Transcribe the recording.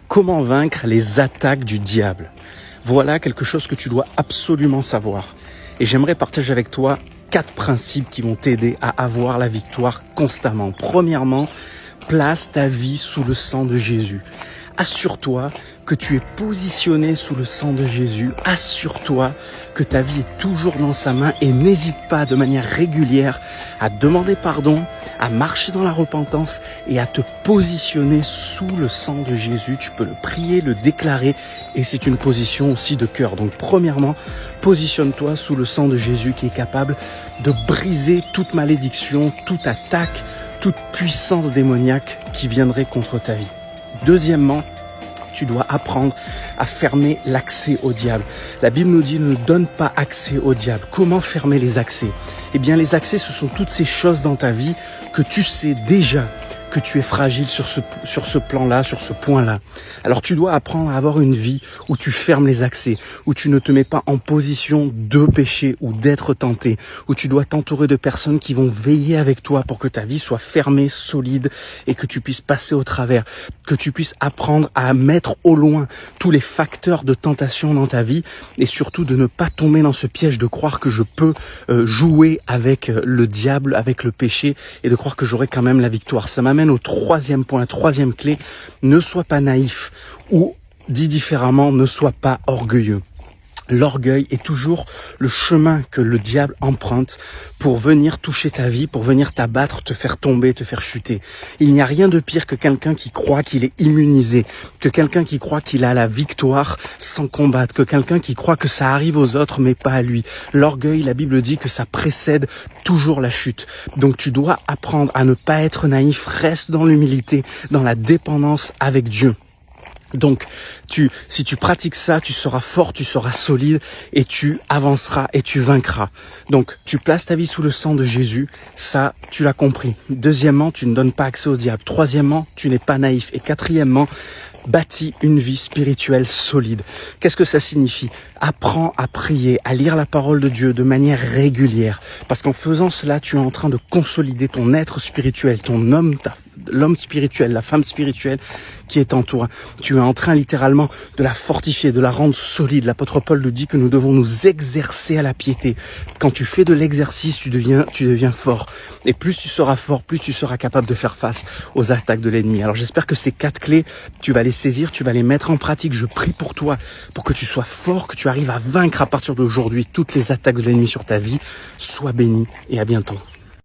Comment vaincre les attaques du diable? Voilà quelque chose que tu dois absolument savoir. Et j'aimerais partager avec toi 4 principes qui vont t'aider à avoir la victoire constamment. Premièrement, place ta vie sous le sang de Jésus. Assure-toi que tu es positionné sous le sang de Jésus. Assure-toi que ta vie est toujours dans sa main et n'hésite pas de manière régulière à demander pardon, à marcher dans la repentance et à te positionner sous le sang de Jésus. Tu peux le prier, le déclarer et c'est une position aussi de cœur. Donc premièrement, positionne-toi sous le sang de Jésus qui est capable de briser toute malédiction, toute attaque, toute puissance démoniaque qui viendrait contre ta vie. Deuxièmement, tu dois apprendre à fermer l'accès au diable. La Bible nous dit ne donne pas accès au diable. Comment fermer les accès? Eh bien, les accès, ce sont toutes ces choses dans ta vie que tu sais déjà que tu es fragile sur ce plan-là, sur ce point-là. Alors tu dois apprendre à avoir une vie où tu fermes les accès, où tu ne te mets pas en position de pécher ou d'être tenté, où tu dois t'entourer de personnes qui vont veiller avec toi pour que ta vie soit fermée, solide et que tu puisses passer au travers, que tu puisses apprendre à mettre au loin tous les facteurs de tentation dans ta vie et surtout de ne pas tomber dans ce piège de croire que je peux jouer avec le diable, avec le péché et de croire que j'aurai quand même la victoire. Ça m'amène au troisième point, troisième clé, ne sois pas naïf ou, dit différemment, ne sois pas orgueilleux. L'orgueil est toujours le chemin que le diable emprunte pour venir toucher ta vie, pour venir t'abattre, te faire tomber, te faire chuter. Il n'y a rien de pire que quelqu'un qui croit qu'il est immunisé, que quelqu'un qui croit qu'il a la victoire sans combattre, que quelqu'un qui croit que ça arrive aux autres mais pas à lui. L'orgueil, la Bible dit que ça précède toujours la chute. Donc tu dois apprendre à ne pas être naïf, reste dans l'humilité, dans la dépendance avec Dieu. Donc, si tu pratiques ça, tu seras fort, tu seras solide et tu avanceras et tu vaincras. Donc, tu places ta vie sous le sang de Jésus, ça, tu l'as compris. Deuxièmement, tu ne donnes pas accès au diable. Troisièmement, tu n'es pas naïf. Et quatrièmement, bâtis une vie spirituelle solide. Qu'est-ce que ça signifie? Apprends à prier, à lire la parole de Dieu de manière régulière. Parce qu'en faisant cela, tu es en train de consolider ton être spirituel, ton homme, l'homme spirituel, la femme spirituelle qui est en toi. Tu es en train littéralement de la fortifier, de la rendre solide. L'apôtre Paul nous dit que nous devons nous exercer à la piété. Quand tu fais de l'exercice, tu deviens fort. Et plus tu seras fort, plus tu seras capable de faire face aux attaques de l'ennemi. Alors j'espère que ces 4 clés, tu vas les saisir, tu vas les mettre en pratique. Je prie pour toi, pour que tu sois fort, que tu arrives à vaincre à partir d'aujourd'hui toutes les attaques de l'ennemi sur ta vie. Sois béni et à bientôt.